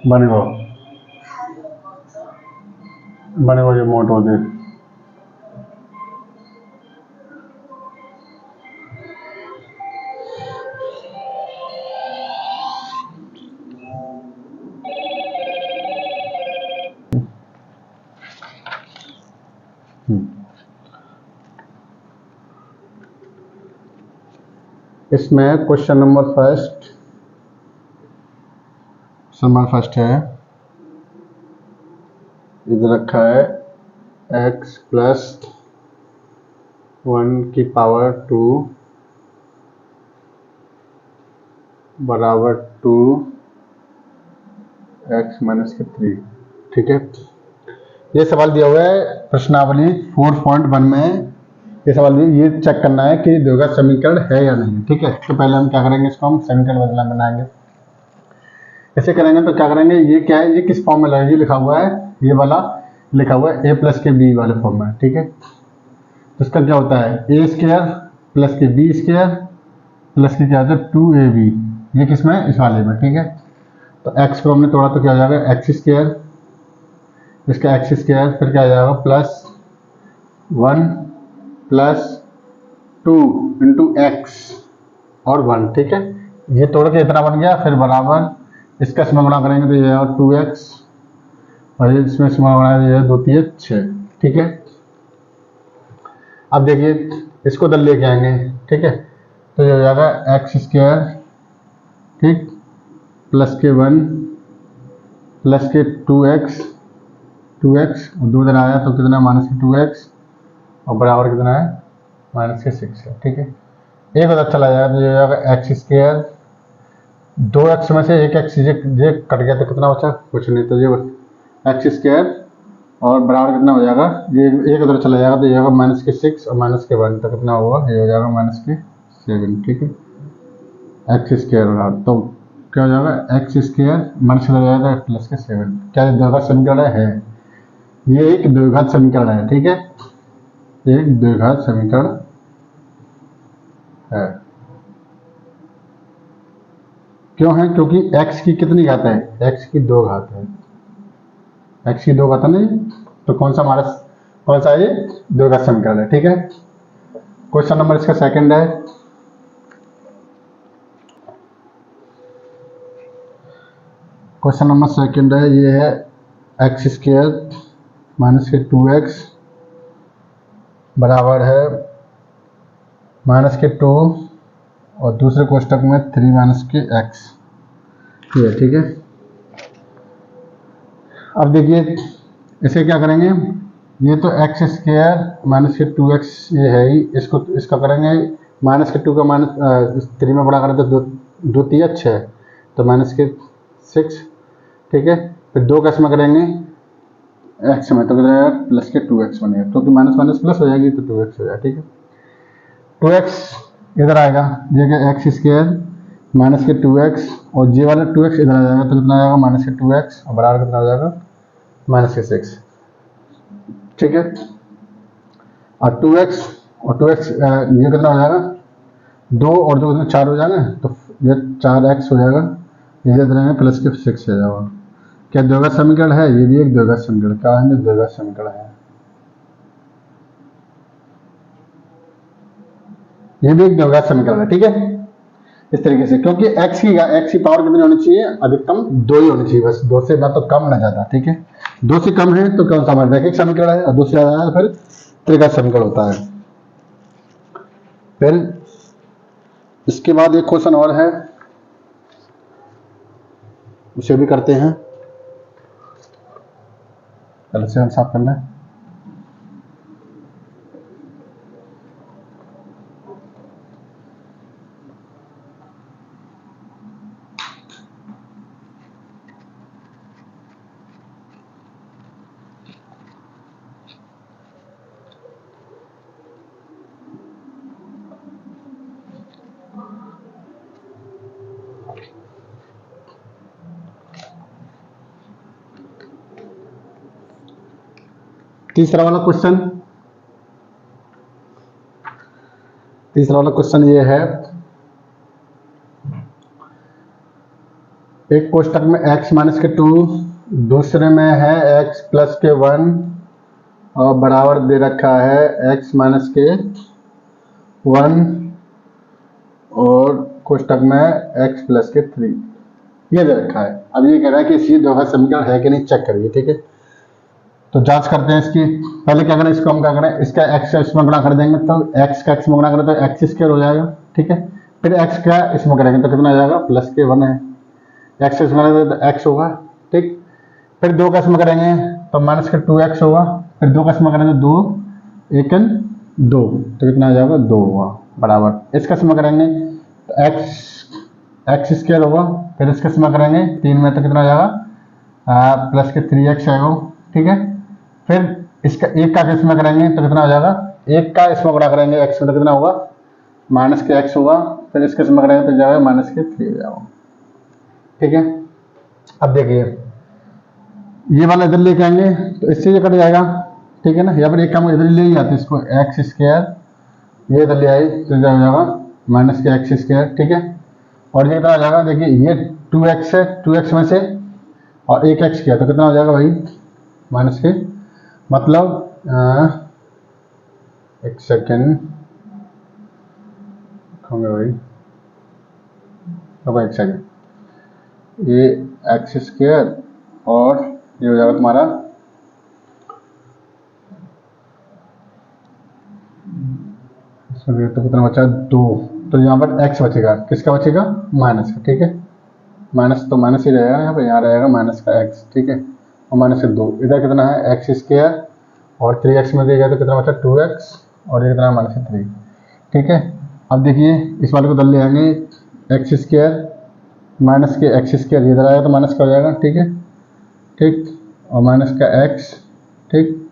बनेगा बनेगा ये मोटो दे। इसमें क्वेश्चन नंबर फर्स्ट है, इधर रखा है x प्लस 1 की पावर 2 बराबर 2x माइनस के 3। ठीक है, ये सवाल दिया हुआ है प्रश्नावली 4.1 में। ये सवाल भी ये चेक करना है कि द्विघात समीकरण है या नहीं। ठीक है, तो पहले हम क्या करेंगे, इसको हम समीकरण बदला बनाएंगे। ऐसे करेंगे तो क्या करेंगे, ये क्या है, ये किस फॉर्म में लगेगा, ये लिखा हुआ है, ये वाला लिखा हुआ है a प्लस के b वाले फॉर्म में। ठीक है, तो इसका क्या होता है a स्क्वायर प्लस के b स्क्वायर प्लस के क्या होता है 2ab, ये किसमें, इस वाले में। ठीक है, तो x को हमने तोड़ा तो क्या हो जाएगा एक्स स्क्वायर, इसका एक्स स्क्वायर, फिर क्या हो जाएगा प्लस 1 प्लस 2 इंटू एक्स और 1। ठीक है, ये तोड़ के इतना बन गया, फिर बराबर इसका इसमें गुणा करेंगे तो ये है 2x और इसमें इसमें गुणा ये 2 3 6। ठीक है, अब देखिए इसको दल लेके आएंगे। ठीक है, तो ये हो जाएगा एक्स स्क्वायर, ठीक, प्लस के 1 प्लस के 2x और 2 इधर आया तो कितना माइनस के 2x और बराबर कितना है माइनस के 6 है। ठीक है, एक उधर चला जाएगा तो ये हो जाएगा एक्स स्क्वायर, 2x में से एक एक्स ये कट गया तो कितना बचा, कुछ नहीं, तो ये एक्स स्क्वायर और बराबर कितना हो जाएगा, ये एक उधर चला जाएगा तो ये होगा माइनस के 6 और माइनस के 1 तो कितना होगा, ये हो जाएगा माइनस के 7। ठीक है, एक्स स्क्वायर बराबर तो क्या हो जाएगा एक्स स्क्वायर माइनस हो जाएगा प्लस के 7। क्या ये द्विघात समीकरण है, ये एक द्विघात समीकरण है। ठीक है, एक द्विघात समीकरण है। क्यों है, क्योंकि x की कितनी घात है, x की 2 घात है, x की 2 घात है नहीं, तो कौन सा ये द्विघात समीकरण है। ठीक है, क्वेश्चन नंबर इसका सेकंड है, क्वेश्चन नंबर सेकंड है, ये है एक्स स्क्वायर माइनस के 2x बराबर है माइनस के 2 और दूसरे कोष्टक में 3 माइनस के x। ये ठीक है, अब देखिए इसे क्या करेंगे, ये तो एक्स स्क्वायर माइनस के 2x ये है ही, इसका करेंगे माइनस के 2 का माइनस 3 में बड़ा करें तो 2 3 6 तो माइनस के 6। ठीक है, फिर 2 का इसमें करेंगे एक्स में तो कितना प्लस के 2x बनेगा, क्योंकि माइनस माइनस प्लस हो जाएगी तो 2x हो जाएगा। ठीक है, 2x इधर आएगा, जगह एक्स स्क्वायर माइनस के 2x और जे वाला 2x इधर आ जाएगा तो कितना आएगा माइनस के 2x और बराबर कितना हो जाएगा माइनस के 6। ठीक है, और 2x और 2x ये कितना हो जाएगा 2 और 2 कितना 4 हो जाएगा, तो ये 4x हो जाएगा, ये इधर आएगा प्लस के 6 हो जाएगा। क्या द्विघात समीकरण है, ये भी एक द्विघात समीकरण, क्या है द्विघात समीकरण है, ये भी एक द्विघात समीकरण है। ठीक है, इस तरीके से, क्योंकि x की पावर कितनी होनी चाहिए, अधिकतम 2 ही होनी चाहिए, बस 2 से ना तो कम ना ज्यादा। ठीक है, 2 से कम है तो कौन सा हमारा रैखिक समीकरण है और 2 से ज्यादा है फिर त्रिघात समीकरण होता है। फिर इसके बाद एक क्वेश्चन और है, उसे भी करते हैं, पहले से हम साफ कर लें। तीसरा वाला क्वेश्चन ये है, एक कोष्टक में x माइनस के 2, दूसरे में है x प्लस के 1 और बराबर दे रखा है x माइनस के 1 और कोष्टक में x प्लस के 3, ये दे रखा है। अब ये कह रहा है कि इसी दो का समीकरण है कि नहीं चेक करिए, ठीक है। तो जांच करते हैं इसकी। पहले क्या करें, इसको हम क्या करें, इसका x इसमें गुणा कर देंगे तो x का x में गुणा करें तो x स्क्वायर हो जाएगा, ठीक है। फिर x का इसमें करेंगे तो कितना आ जाएगा, प्लस के 1 है, x इसमें करेंगे तो x होगा, ठीक। फिर 2 का इसमें करेंगे तो माइनस के 2x होगा, फिर 2 का इसमें करेंगे तो 2 1 2, तो कितना आ जाएगा 2 होगा बराबर। इसका इसमें करेंगे तो x स्क्वायर होगा, फिर इसका इसमें करेंगे 3 में तो कितना आ जाएगा प्लस के 3x आएगा, ठीक है। फिर इसका 1 का इसमें करेंगे तो कितना हो जाएगा, 1 का इसमें गुणा करेंगे x में तो कितना होगा माइनस के x होगा, फिर इसके इसमें करेंगे तो जाएगा माइनस के 3 हो जाएगा, ठीक है। अब देखिए ये वाला इधर लेके आएंगे तो इससे ये कट जाएगा, ठीक है ना। या फिर एक काम इधर ले ही आते इसको x स्क्वायर, ये इधर ले आए तो क्या हो जाएगा माइनस के x स्क्वायर, ठीक है। और ये कितना हो जाएगा, देखिए ये 2x है, 2x में से और 1x किया तो कितना हो जाएगा भाई माइनस के, मतलब एक सेकेंड होंगे भाई, अब एक सेकेंड, ये एक्स स्क्वायर और ये हो जाएगा तुम्हारा तो कितना बचा 2, तो यहाँ पर x बचेगा, किसका बचेगा माइनस का, ठीक है। माइनस तो माइनस ही रहेगा यहाँ पर, यहाँ रहेगा माइनस का x, ठीक है। और माइनस के 2 इधर कितना है एक्स स्क्वायर और 3x में दिया गया तो कितना बचा 2x और ये कितना है माइनस 3, ठीक है। अब देखिए इस वाले को दल ले आएंगे एक्स स्क्वायर माइनस के x स्क्वायर, इधर आएगा तो माइनस का हो जाएगा, ठीक है, ठीक, और माइनस का x, ठीक,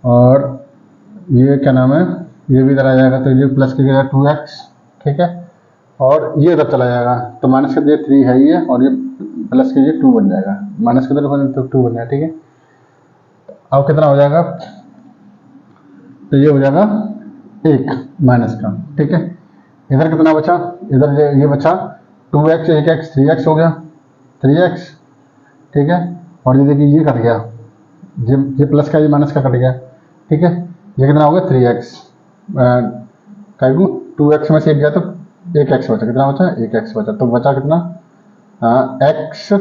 और ये क्या नाम है ये भी इधर आ जाएगा तो ये प्लस के जाएगा 2x, ठीक है, और ये इधर चला जाएगा तो माइनस का 3 है ये और ये प्लस के 2 बन जाएगा, माइनस के तो 2 बन जाएगा, ठीक है। अब कितना हो जाएगा, तो ये हो जाएगा 1 माइनस का, ठीक है। इधर कितना बचा, इधर ये बचा 2x 1x 3x हो गया 3x, ठीक है। और ये देखिए ये कट गया, ये प्लस का ये माइनस का कट गया, ठीक है। ये कितना हो गया 3x, 2x में से 1 गया तो 1x बचा, कितना बचा 1x बचा, तो बचा कितना x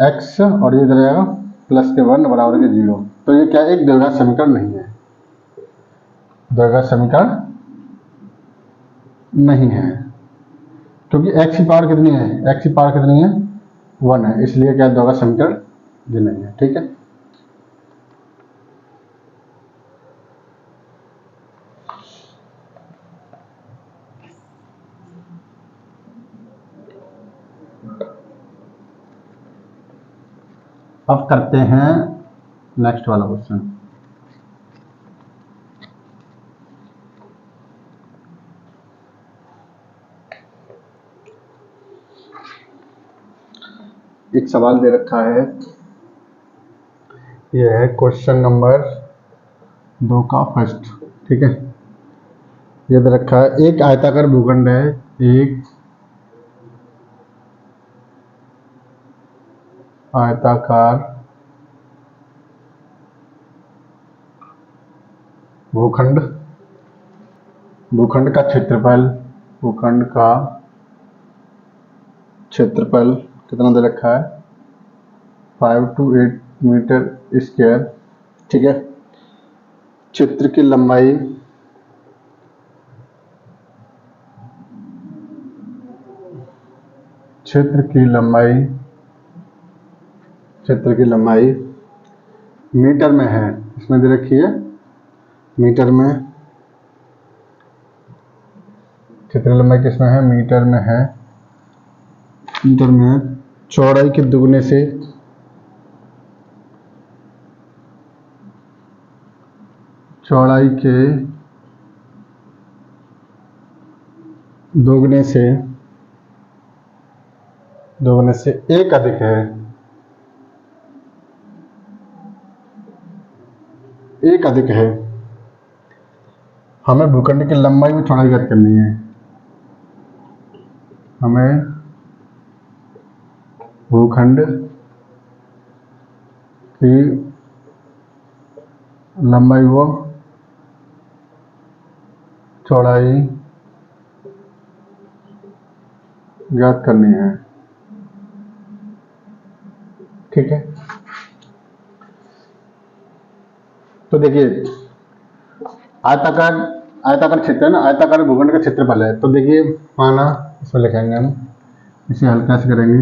x और ये इधर आएगा प्लस के 1 बराबर के 0। तो ये क्या एक द्विघात समीकरण नहीं है, द्विघात समीकरण नहीं है, क्योंकि x की पावर कितनी है, x की पावर कितनी है 1 है, इसलिए क्या द्विघात समीकरण ये नहीं है, ठीक है। अब करते हैं नेक्स्ट वाला क्वेश्चन। एक सवाल दे रखा है, यह है क्वेश्चन नंबर 2 का फर्स्ट, ठीक है। ये दे रखा है एक आयताकार भूखंड है, एक आयताकार भूखंड, भूखंड का क्षेत्रफल, भूखंड का क्षेत्रफल कितना दे रखा है 5 to 8 मीटर स्क्वायर, ठीक है। क्षेत्र की लंबाई क्षेत्र की लंबाई मीटर में है, इसमें दे रखी है मीटर में, क्षेत्र की लंबाई किसमें है मीटर में है, मीटर में चौड़ाई के दुगने से चौड़ाई के दोगुने से एक अधिक है, एक अधिक है। हमें भूखंड की लंबाई में चौड़ाई ज्ञात करनी है, हमें भूखंड की लंबाई व चौड़ाई ज्ञात करनी है। ठीक है, तो देखिए आयताकार क्षेत्र है ना, आयताकार भूखंड का क्षेत्रफल है। तो देखिए माना, इसमें लिखेंगे हम, इसे हल्का से करेंगे।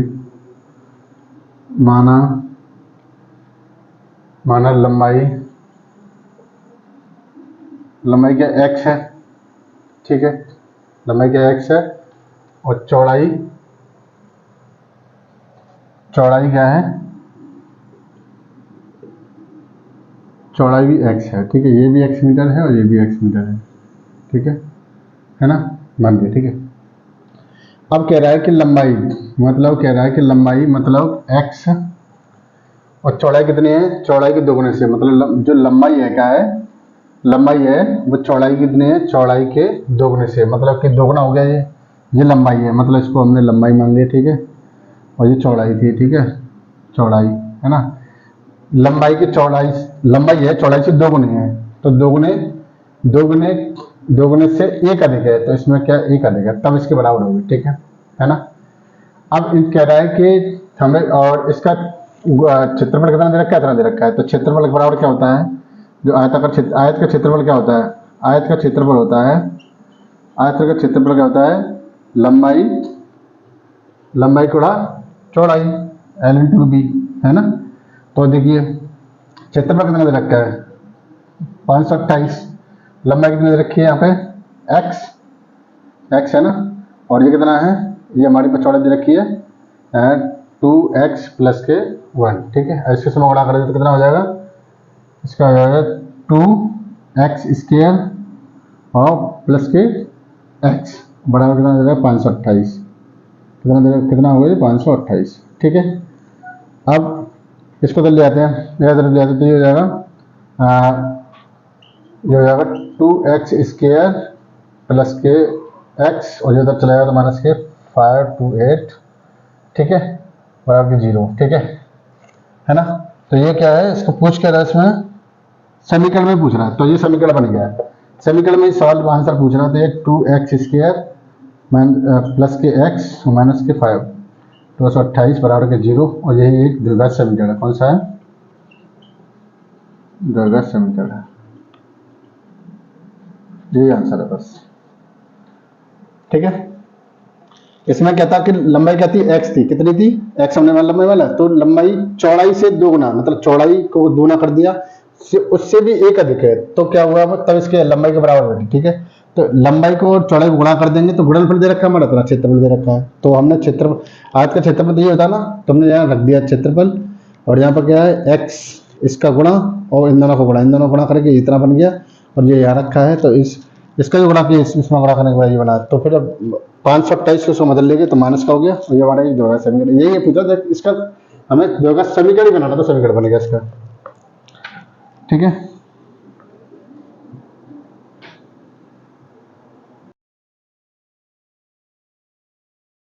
माना लंबाई क्या x है, ठीक है, लंबाई क्या x है, और चौड़ाई क्या है, चौड़ाई भी x है। ठीक है, ये भी x मीटर है और ये भी x मीटर है। ठीक है ना, मान लिया। ठीक है, अब कह रहा है कि लंबाई मतलब x और चौड़ाई कितनी है, चौड़ाई के दोगुने से, मतलब जो लंबाई है क्या है, लंबाई है वो चौड़ाई कितनी है, चौड़ाई के दोगुने से, मतलब कि दोगुना हो गया ये लंबाई है, मतलब इसको हमने लंबाई मान लिया। ठीक है, और ये चौड़ाई थी। ठीक है, चौड़ाई है ना, लंबाई की चौड़ाई, लंबाई है चौड़ाई से दोगुनी है, तो दोगुने से एक अधिक है, तो इसमें क्या एक अधिक है, तब इसके बराबर होगी। ठीक है ना। अब कह रहा है कि हमें, और इसका क्षेत्रफल कितना दे रखा है, इतना दे रखा है, तो क्षेत्रफल के बराबर क्या होता है, जो आयत का क्षेत्रफल क्या होता है, आयत का क्षेत्रफल क्या होता है, लंबाई गुणा चौड़ाई, L/B, है ना। तो देखिए क्षेत्रफल कितना दे रखा है, 528, लंबाई कितनी दे रखी है यहाँ पे, x है ना, और ये कितना है, ये हमारी चौड़ाई दे रखी है 2x + के 1। ठीक है, इसके समय गुणा करें तो कितना हो जाएगा, इसका हो जाएगा 2x² और प्लस के x बराबर कितना हो जाएगा 528, कितना हो गया 528। ठीक है, अब इसको तो ले आते हैं, इधर ले आते हैं, तो ये हो जाएगा 2x² + के x, और ये उधर चला जाएगा तो माइनस के 528। ठीक है, बराबर 0। ठीक है ना। तो ये क्या है, इसको पूछ के रहा है, इसमें समीकरण में पूछ रहा है, तो ये समीकरण बन गया है। समीकरण में सवाल का आंसर पूछ रहा है, तो ये 2x² + के x माइनस के 5, 228 बराबर के 0, और यही एक द्विघात समीकरण है। कौन सा है, द्विघात समीकरण है, यही आंसर है बस। ठीक है, इसमें क्या था कि लंबाई क्या थी, x थी, कितनी थी, x हमने लंबाई वाला, तो लंबाई चौड़ाई से दोगुना, मतलब चौड़ाई को दूना कर दिया, उससे भी एक अधिक है, तो क्या हुआ, तब इसके लंबाई के बराबर बैठी। ठीक है, तो लंबाई को और चौड़ाई को गुणा कर देंगे, तो गुणनफल दे रखा है हमारा, तो क्षेत्रफल दे रखा है, तो हमने आयत का क्षेत्रफल तो ये होता ना, तो हमने यहाँ रख दिया क्षेत्रफल, और यहाँ पर क्या है x, इसका गुणा और इन दोनों को गुणा करके इतना बन गया, और ये यहाँ रखा है, तो इसका जो गुणा किया इसमें गुणा करने के बाद ये बना, तो फिर जब 528 को उसमें बदल लेंगे तो माइनस का हो गया, और ये हमारा एक द्विघात समीकरण, यही पूछा था, इसका हमें द्विघात समीकरण ही बनाना था, समीकरण बन गया इसका। ठीक है।